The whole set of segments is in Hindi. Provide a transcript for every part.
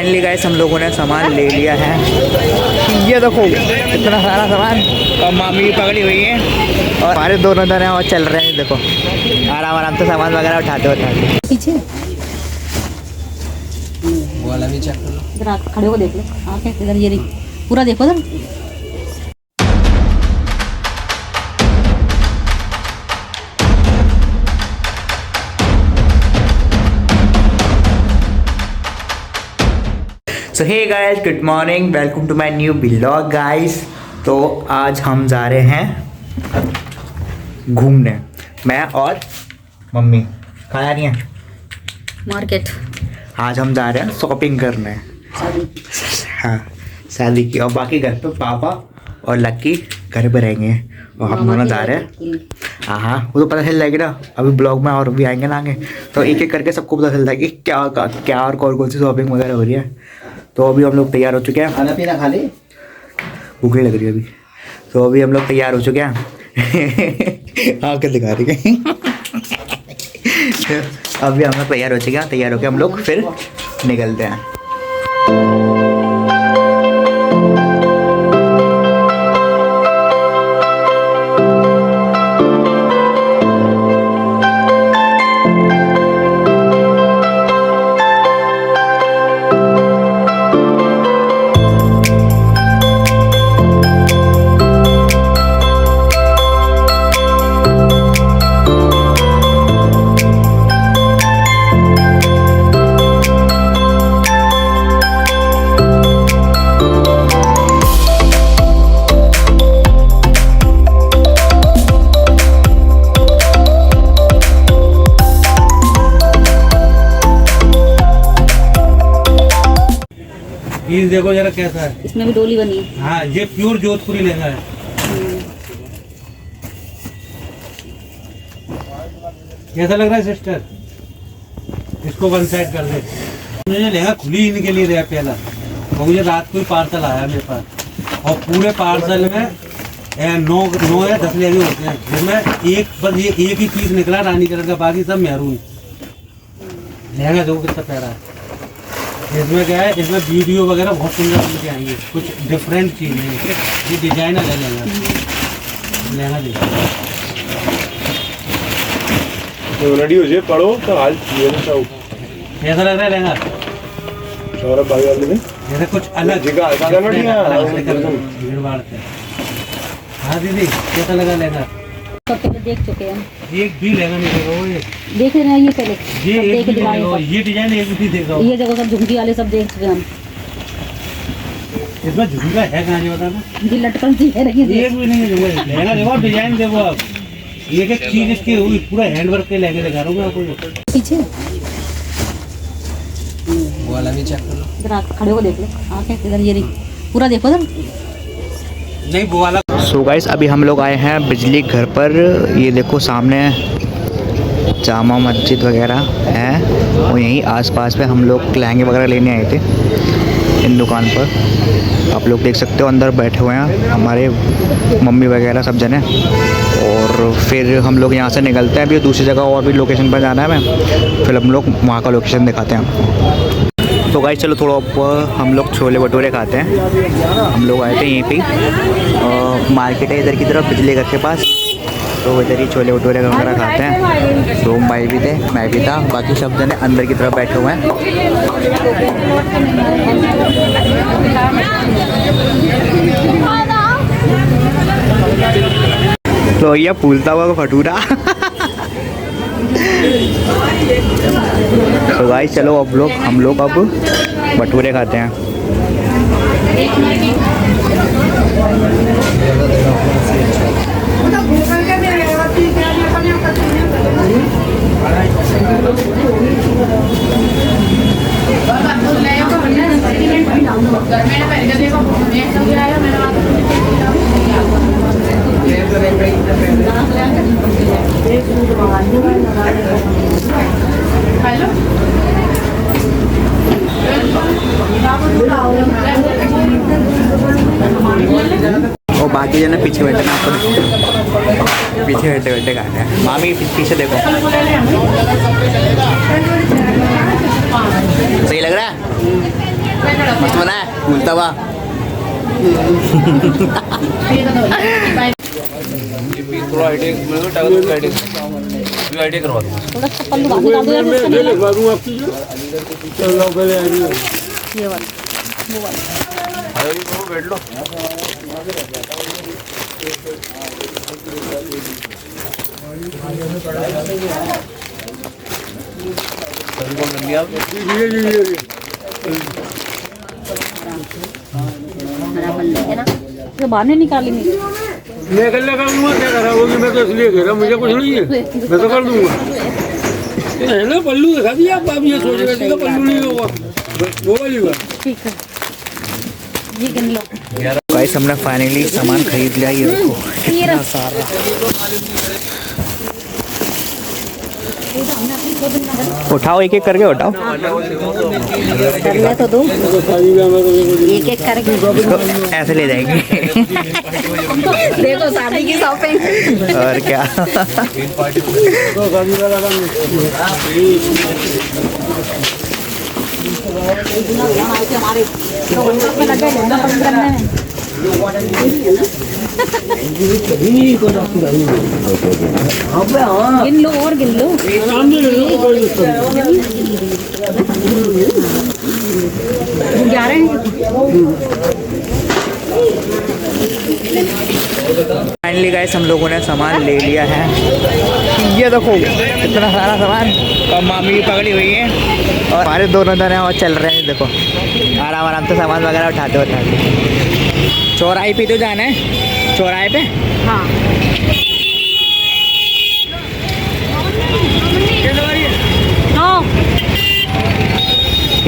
फाइनली गाइस हम लोगों ने सामान ले लिया है। ये देखो इतना सारा सामान और मामी भी पकड़ी हुई है और हमारे दोनों जने और चल रहे हैं। देखो आराम आराम से सामान वगैरह उठाते पीछे वाला भी चेक कर लो। इधर खड़े हो देख लो आंखें इधर, ये नहीं पूरा देखो इधर। So hey guys, good morning, welcome to my new blog guys. तो आज हम जा रहे हैं घूमने, मैं और मम्मी। कहाँ जा रही हैं? मार्केट। आज हम जा रहे हैं शॉपिंग करने। हाँ, शादी की। और बाकी घर पे पापा और लक्की घर पे रहेंगे और हम दोनों जा रहे हैं। हाँ, वो तो पता चल जाएगी ना, अभी ब्लॉग में और भी आएंगे ना आगे, तो एक एक करके सबको पता चल जाएगी क्या और कौन कौन सी शॉपिंग वगैरह हो रही है। तो अभी हम लोग तैयार हो चुके हैं। खाना पीना खा ली, भूख नहीं लग रही अभी। तो अभी हम लोग तैयार हो चुके हैं। आके दिखा रही है। अभी हम लोग तैयार हो चुके हैं, तैयार होके हम लोग फिर निकलते हैं। पीस देखो जरा कैसा है। इसमें भी डोली बनी है। हाँ, ये प्योर जोधपुरी लहंगा है। कैसा लग रहा है सिस्टर? इसको वन साइड कर दे। मुझे लहंगा खुली ही के लिए रहा पहला, और मुझे रात को ही पार्सल आया मेरे पास, और पूरे पार्सल में 9 या 10 लहंगे होते हैं, जिसमें बस ये एक ही पीस निकला रानी कलर का, बाकी सब मैरून। लहंगा देखो कितना प्यारा है। इसमें क्या है, इसमें वीडियो वगैरह बहुत सुंदर सुन के आएंगे, कुछ डिफरेंट चीज़ है। ये डिजाइन है लहंगा देखो। तो रेडी हो जाए, पढ़ो तो हाल कैसा लग रहा है लहंगा? सौरभ भाई वाले में जैसे कुछ अलग भीड़ भाड़ से। हाँ दीदी, कैसा लगा लहंगा? सब पहले देख चुके हैं, एक भी लहंगा नहीं देखा वो। ये देख रहे हैं ये पहले, ये एक भी डिजाइन देखा, ये डिजाइन एक भी देखा। ये जगह सब झुमकी वाले सब देख चुके हैं हम। इसमें झुमका है कहाँ जी बताना? ये लटकन सी है लगी एक भी नहीं है झुमका। लहंगा देखो, डिजाइन देखो आप, एक एक चीज इसकी हुई, पूरा हैंडवर्क के लहंगे दिखा रहा हूँ मैं आपको। पीछे वाला भी चेक कर लो। इधर खड़े हो देख लो आंखें इधर, ये नहीं पूरा देखो इधर। नहीं वो वाला। सो गाइस, अभी हम लोग आए हैं बिजली घर पर। ये देखो सामने जामा मस्जिद वगैरह है, और यहीं आसपास में हम लोग लहंगे वगैरह लेने आए थे इन दुकान पर। आप लोग देख सकते हो अंदर बैठे हुए हैं हमारे मम्मी वगैरह सब जने। और फिर हम लोग यहाँ से निकलते हैं। अभी दूसरी जगह और भी लोकेशन पर जाना है हमें, फिर हम लोग वहाँ का लोकेशन दिखाते हैं आपको। तो गाइस चलो थोड़ा ऊपर हम लोग छोले भटूरे खाते हैं। हम लोग आए थे यहीं पे, मार्केट है इधर की तरफ बिजली घर के पास, तो इधर ही छोले भटूरे वगैरह खाते हैं। तो भाई भी थे, मैं भी था, बाकी सब जने अंदर की तरफ बैठे हुए हैं। तो ये फूलता हुआ भटूरा। तो गाइस चलो अब हम लोग अब भटूरे खाते हैं। और बाकी जने पीछे बैठे ना, आपको पीछे बैठे बैठे खाते हैं। मामी पीछे देखो, सही लग रहा है। मस्त बना है फूलता हुआ। आइडिया करवा दूंगा। थोड़ा सा पल्लू बाजू डाल दो यार इसका नीला। लिखवा दूंगा आपकी जो चलो पहले आ रही है। ये वाला वो वाला बैठ लो। हरा पल्लू है ना, ये बाहर नहीं निकालेंगे। मैं कर लगा दूंगा, क्या करा होगी, मैं तो इसलिए कह रहा हूँ, मुझे कुछ नहीं है, मैं तो कर दूंगा। ये है ना पल्लू दिखा दिया आप ये सोच रहे थे कि पल्लू नहीं होगा, वो वाली बात। ठीक है, ये गिन लो। गाइस हमने फाइनली सामान खरीद लिया। ये देखो ये कितना रहा। सारा। उठाओ एक एक करके उठाओ। कर ले तो दो, एक एक करके इसको ऐसे ले जाएंगे। देखो शादी की शॉपिंग। और क्या। हमारे में लगे लहंगा पसंद करने में। गिन लो और गिन लो। ग्यारह फाइनली गाइस हम लोगों ने सामान ले लिया है। ये देखो इतना सारा सामान, और मामी भी पकड़ी हुई है और हमारे दोनों जने और चल रहे हैं। देखो आराम आराम से सामान वगैरह उठाते उठाते। चौराहे पे तो जाना है, चौराहे पे। हाँ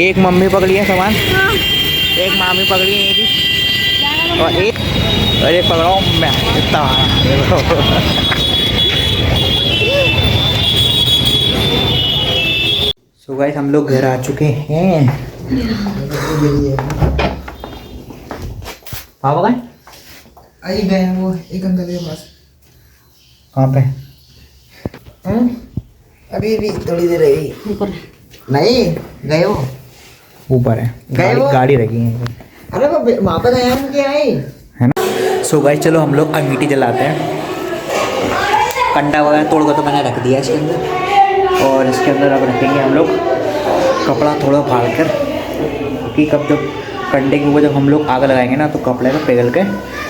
एक मम्मी पकड़ी है सामान, एक मामी पकड़ी है मेरी, और एक अरे पकड़ाऊँ मैं इतना। सो गाइस हम लोग घर आ चुके हैं। पापा कहाँ? आई गए हैं वो एक अंकल के पास। कहाँ पे? अभी भी थोड़ी देर रही। ऊपर नहीं गए वो। ऊपर है, गए वो? गाड़ी रखी है। अरे वो वहाँ पर गए हम क्या आई। है ना। सो गाइस चलो हम लोग अंगीठी जलाते हैं। कंडा वगैरह तोड़ कर तो मैंने रख दिया इसके अंदर, और इसके अंदर अब रखेंगे हम लोग कपड़ा थोड़ा फाड़ कर, क्योंकि कब जब कंडे के ऊपर जब हम लोग आग लगाएंगे ना तो कपड़े को पिघल के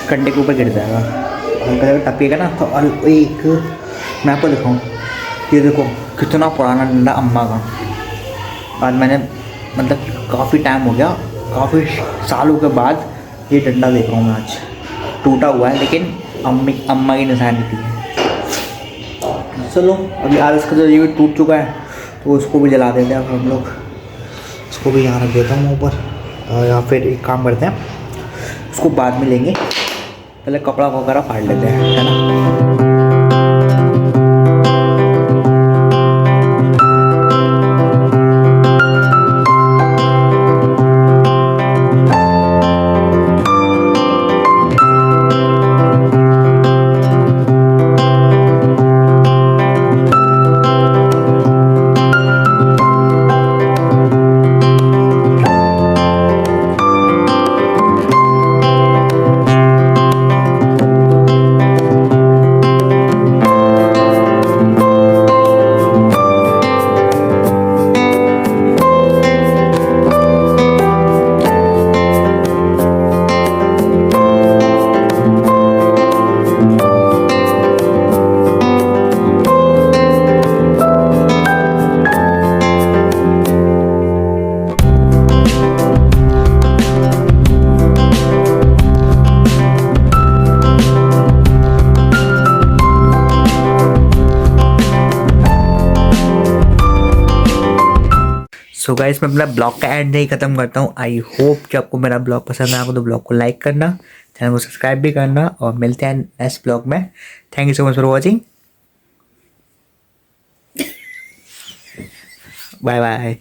कंडे के ऊपर गिर जाएगा। हल्का जब टपकेगा ना तो एक मैं आपको दिखाऊँ, ये देखो कितना पुराना डंडा अम्मा का। आज मैंने मतलब काफ़ी टाइम हो गया, काफ़ी सालों के बाद ये डंडा देख रहा हूँ मैं। आज टूटा हुआ है लेकिन अम्मा की निशानी थी। चलो अभी आज इसका जो ये भी टूट चुका है तो उसको भी जला देते हैं। अब हम लोग इसको भी यहाँ रख देता हूँ ऊपर, या फिर एक काम करते हैं उसको बाद में लेंगे, पहले कपड़ा वगैरह फाड़ लेते हैं, है ना। सो गाइस मैं अपना ब्लॉग का एंड नहीं ख़त्म करता हूँ। आई होप कि आपको मेरा ब्लॉग पसंद आएगा तो ब्लॉग को लाइक करना, चैनल को सब्सक्राइब भी करना, और मिलते हैं नेक्स्ट ब्लॉग में। Thank you so much for watching. Bye bye.